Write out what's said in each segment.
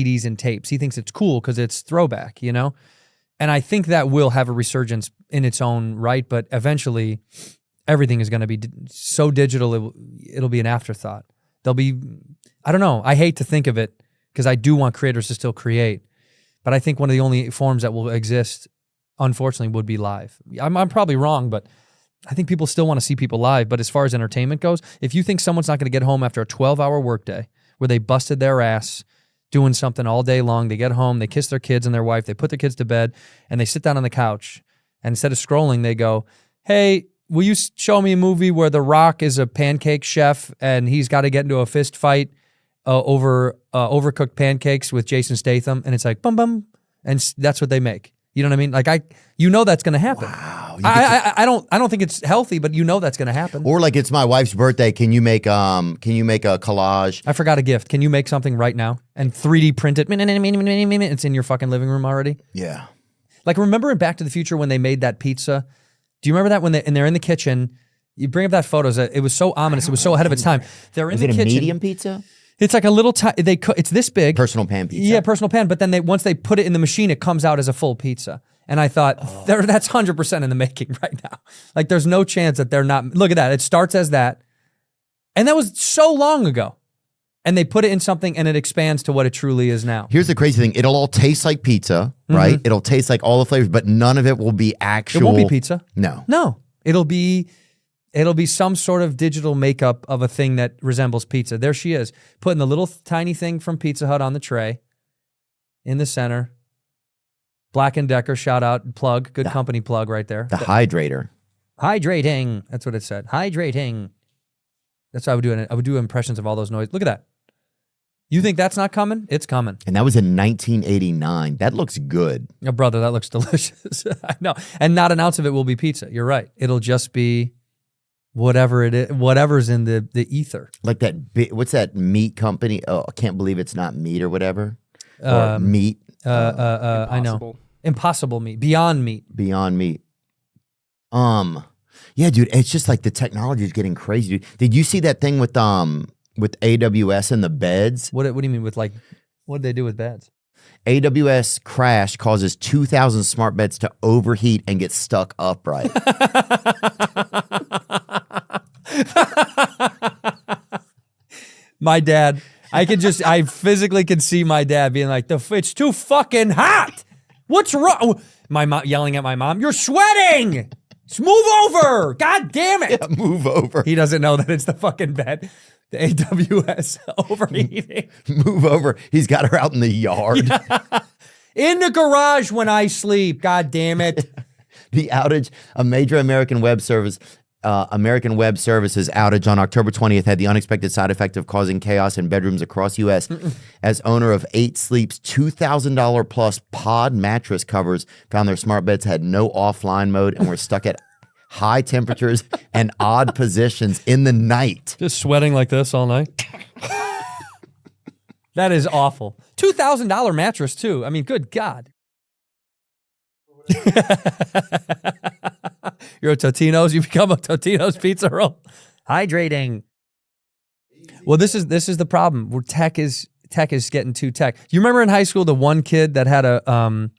CDs and tapes. He thinks it's cool because it's throwback, you know? And I think that will have a resurgence in its own right, but eventually everything is going to be so digital, it'll be an afterthought. There'll be, I don't know, I hate to think of it because I do want creators to still create, but I think one of the only forms that will exist, unfortunately, would be live. I'm probably wrong, but I think people still want to see people live. But as far as entertainment goes, if you think someone's not going to get home after a 12-hour workday where they busted their ass doing something all day long, they get home, they kiss their kids and their wife, they put their kids to bed, and they sit down on the couch, and instead of scrolling, they go, hey, will you show me a movie where The Rock is a pancake chef and he's got to get into a fist fight over overcooked pancakes with Jason Statham? And it's like, bum, bum. And that's what they make. You know what I mean? Like that's going to happen. Wow. I don't think it's healthy, but that's going to happen. Or like, it's my wife's birthday. Can you make a collage? I forgot a gift. Can you make something right now and 3D print it? It's in your fucking living room already. Yeah. Like, remember in Back to the Future when they made that pizza? Do you remember that when they're in the kitchen? You bring up that photos. It was so ominous. It was so ahead of its time. They're in the kitchen. Is it a medium pizza? It's like a little. It's this big. Personal pan pizza. Yeah, personal pan. But then once they put it in the machine, it comes out as a full pizza. And I thought that's 100% in the making right now. Like, there's no chance that they're not. Look at that. It starts as that, and that was so long ago. And they put it in something, and it expands to what it truly is now. Here's the crazy thing. It'll all taste like pizza, right? It'll taste like all the flavors, but none of it will be actual. It won't be pizza. No. It'll be some sort of digital makeup of a thing that resembles pizza. There she is, putting the little tiny thing from Pizza Hut on the tray in the center. Black & Decker, shout out, plug, good company plug right there. The hydrator. Hydrating. That's what it said. Hydrating. That's what I would do. I would do impressions of all those noises. Look at that. You think that's not coming? It's coming. And that was in 1989. That looks good. Oh, brother, that looks delicious. I know. And not an ounce of it will be pizza. You're right. It'll just be whatever it is, whatever's in the ether. Like that, what's that meat company? Oh, I can't believe it's not meat or whatever. Or meat. I know. Impossible Meat. Beyond Meat. Beyond Meat. Yeah, dude, it's just like the technology is getting crazy. Dude. Did you see that thing with AWS and the beds? What do you mean with, like, what did they do with beds? AWS crash causes 2,000 smart beds to overheat and get stuck upright. My dad, I physically can see my dad being like, it's too fucking hot. What's wrong? My mom yelling at my mom, you're sweating. Move over. God damn it. Yeah, move over. He doesn't know that it's the fucking bed. The AWS overheating. Move over. He's got her out in the yard. Yeah. In the garage when I sleep. God damn it. The outage, a major American Web Services outage on October 20th had the unexpected side effect of causing chaos in bedrooms across U.S. As owner of 8 Sleep's $2,000 plus pod mattress covers found their smart beds had no offline mode and were stuck at high temperatures and odd positions in the night. Just sweating like this all night. That is awful. $2,000 mattress too. I mean, good God. You're a Totino's. You become a Totino's pizza roll. Hydrating. Well, this is the problem. Where tech is getting too tech. You remember in high school the one kid that had a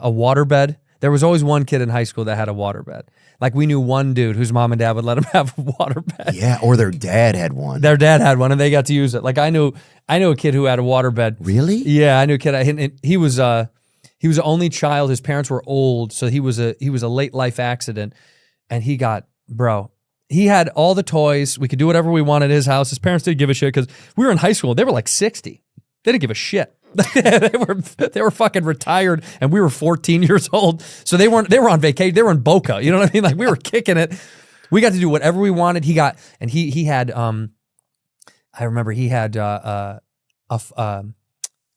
water bed? There was always one kid in high school that had a water bed. Like, we knew one dude whose mom and dad would let him have a water bed. Yeah, or their dad had one. Their dad had one, and they got to use it. Like, I knew a kid who had a water bed. Really? Yeah, I knew a kid. He was the only child. His parents were old, so he was a late life accident, and he had all the toys. We could do whatever we wanted at his house. His parents didn't give a shit because we were in high school. They were like 60. They didn't give a shit. they were fucking retired, and we were 14 years old. So they were on vacation. They were in Boca. You know what I mean? Like, we were kicking it. We got to do whatever we wanted. He had I remember he had a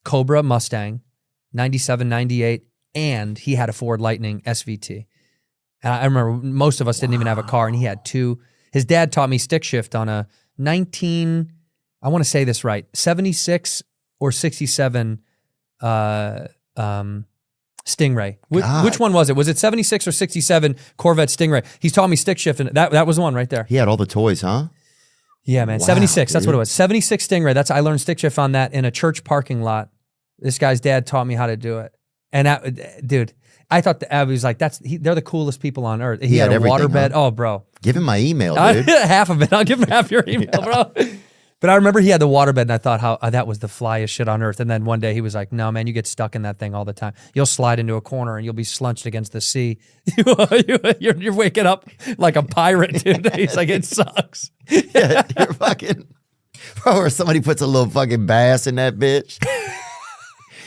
Cobra Mustang, 97, 98, and he had a Ford Lightning SVT. And I remember most of us didn't even have a car, and he had 2. His dad taught me stick shift on a I want to say this right, 76 or 67 Stingray. Which one was it? Was it 76 or 67 Corvette Stingray? He's taught me stick shift, and that was the one right there. He had all the toys, huh? Yeah, man. Wow, 76. That's dude. what it was. 76 Stingray. I learned stick shift on that in a church parking lot. This guy's dad taught me how to do it. And dude, I thought he was like, they're the coolest people on earth. He had a waterbed. Huh? Oh, bro. Give him my email, dude. Half of it. I'll give him half your email, bro. But I remember he had the waterbed, and I thought how that was the flyest shit on earth. And then one day he was like, "No, man, you get stuck in that thing all the time. You'll slide into a corner and you'll be slunched against the sea. You're waking up like a pirate, dude." He's like, "It sucks." Yeah, you're fucking, bro. Or somebody puts a little fucking bass in that bitch.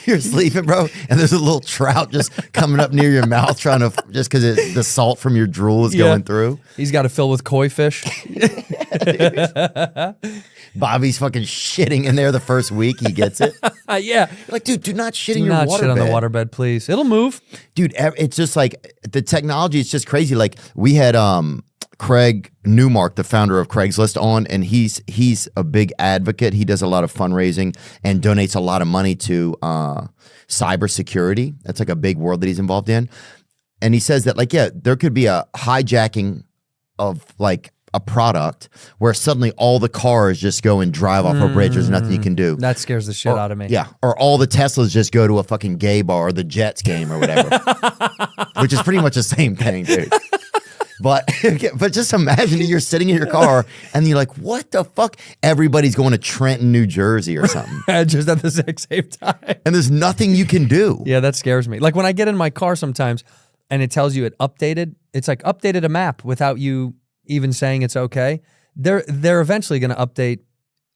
You're sleeping, bro, and there's a little trout just coming up near your mouth, trying to just because the salt from your drool is going through. He's got to fill with koi fish. Bobby's fucking shitting in there the first week he gets it. Yeah, You're like, dude, do not shit in your not waterbed. shit on the waterbed, please. It'll move, dude. It's just like the technology is just crazy. Like we had Craig Newmark, the founder of Craigslist, on, and he's a big advocate. He does a lot of fundraising and donates a lot of money to cybersecurity. That's like a big world that he's involved in. And he says that, like, yeah, there could be a hijacking of like a product where suddenly all the cars just go and drive off a bridge. There's nothing you can do. That scares the shit out of me. Yeah. Or all the Teslas just go to a fucking gay bar or the Jets game or whatever, which is pretty much the same thing, dude. But just imagine that you're sitting in your car and you're like, what the fuck? Everybody's going to Trenton, New Jersey or something. Just at the exact same time. And there's nothing you can do. Yeah, that scares me. Like when I get in my car sometimes and it tells you it updated, it's like updated a map without you even saying it's okay. They're eventually going to update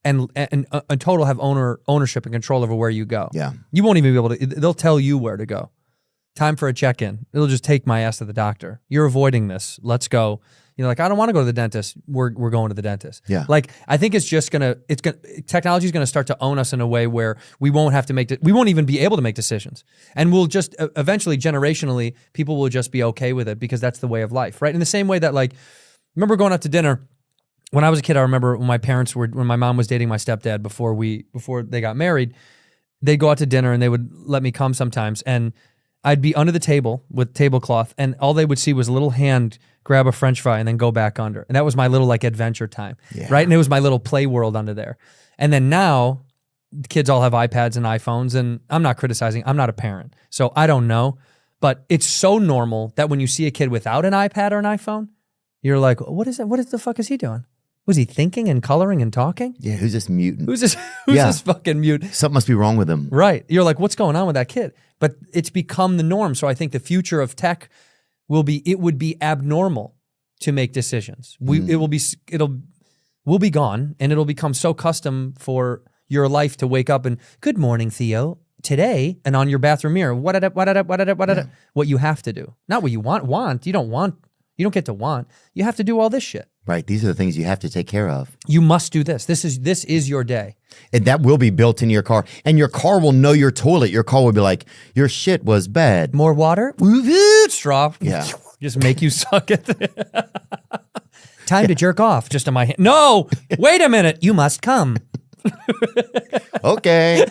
and in total have ownership and control over where you go. Yeah. You won't even be able to, they'll tell you where to go. Time for a check-in. It'll just take my ass to the doctor. You're avoiding this. Let's go. You know, like, I don't want to go to the dentist. We're going to the dentist. Yeah. Like, I think technology is going to start to own us in a way where we won't have to we won't even be able to make decisions. And we'll just, eventually, generationally, people will just be okay with it because that's the way of life, right? In the same way that, like, remember going out to dinner. When I was a kid, I remember when my mom was dating my stepdad before they got married, they'd go out to dinner and they would let me come sometimes. And I'd be under the table with tablecloth, and all they would see was a little hand grab a French fry and then go back under. And that was my little like adventure time, right? And it was my little play world under there. And then now, kids all have iPads and iPhones, and I'm not criticizing. I'm not a parent, so I don't know. But it's so normal that when you see a kid without an iPad or an iPhone, you're like, what is that? What the fuck is he doing? Was he thinking and coloring and talking? Yeah, who's this mutant? Who's this fucking mute? Something must be wrong with him. Right. You're like, what's going on with that kid? But it's become the norm. So I think the future of tech would be abnormal to make decisions. We'll be gone, and it'll become so custom for your life to wake up and, good morning, Theo. Today, and on your bathroom mirror, what you have to do. Not what you want. You don't get to want. You have to do all this shit. Right. These are the things you have to take care of. You must do this. This is your day. And that will be built into your car. And your car will know your toilet. Your car will be like, your shit was bad. More water? Straw. Yeah. Just make you suck it. Time to jerk off. Just on my hand. No! Wait a minute. You must come. Okay.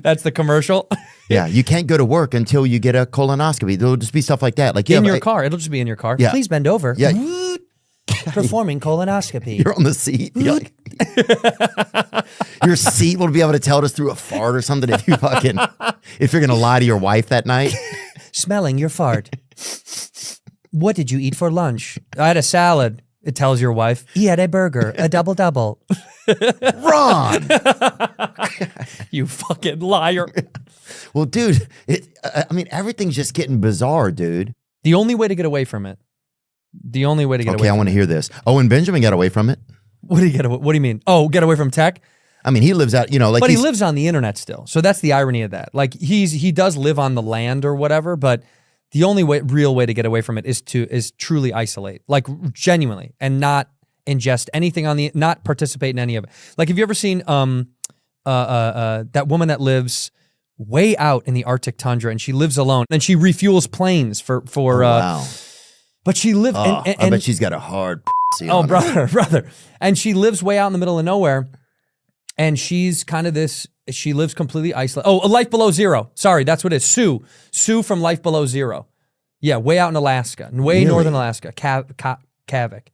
That's the commercial. Yeah, you can't go to work until you get a colonoscopy. There'll just be stuff like that. Like in your car. It'll just be in your car. Yeah. Please bend over. Yeah. Performing colonoscopy. You're on the seat. You're like, your seat will be able to tell us through a fart or something if you're gonna lie to your wife that night. Smelling your fart. What did you eat for lunch? I had a salad. It tells your wife. He had a burger, a double-double. Ron! You fucking liar. Well, dude, everything's just getting bizarre, dude. The only way to get away from it. Okay, I want to hear this. Oh, and Benjamin got away from it. What do you mean? Oh, get away from tech? I mean, he lives out, but he lives on the internet still. So that's the irony of that. Like he does live on the land or whatever, but the only real way to get away from it is truly isolate, like genuinely, and not ingest anything not participate in any of it. Like, have you ever seen that woman that lives way out in the Arctic tundra and she lives alone and she refuels planes for wow. But she lives and I bet she's got a hard brother. And she lives way out in the middle of nowhere, and she's kind of this. She lives completely isolated. Oh, Life Below Zero. Sorry, that's what it is. Sue from Life Below Zero. Yeah, way out in Alaska, northern Alaska, Kavik.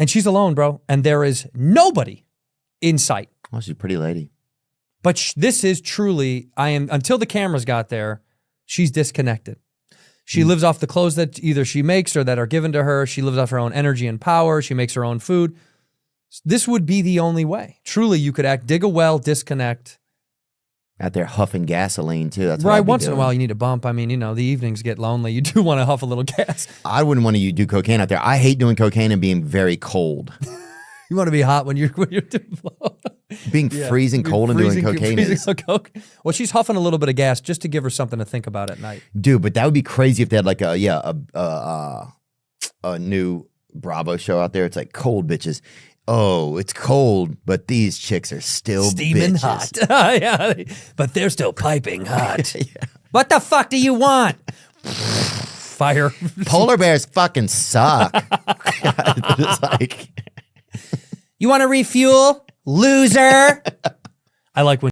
And she's alone, bro. And there is nobody in sight. Oh, she's a pretty lady. But this is truly, until the cameras got there, she's disconnected. She lives off the clothes that either she makes or that are given to her. She lives off her own energy and power. She makes her own food. This would be the only way. Truly, you could dig a well, disconnect. Out there huffing gasoline, too. That's what Right, I'd be once in doing. a while you need a bump. I mean, the evenings get lonely. You do want to huff a little gas. I wouldn't want to do cocaine out there. I hate doing cocaine and being very cold. You want to be hot when you're doing blow. Being freezing cold and doing cocaine is... Coke. Well, she's huffing a little bit of gas just to give her something to think about at night. Dude, but that would be crazy if they had like a new Bravo show out there. It's like cold bitches. Oh, it's cold, but these chicks are still steaming bitches. hot. Yeah, but they're still piping hot. Yeah. What the fuck do you want? Fire. Polar bears fucking suck. It's like... You want to refuel? Loser. I like when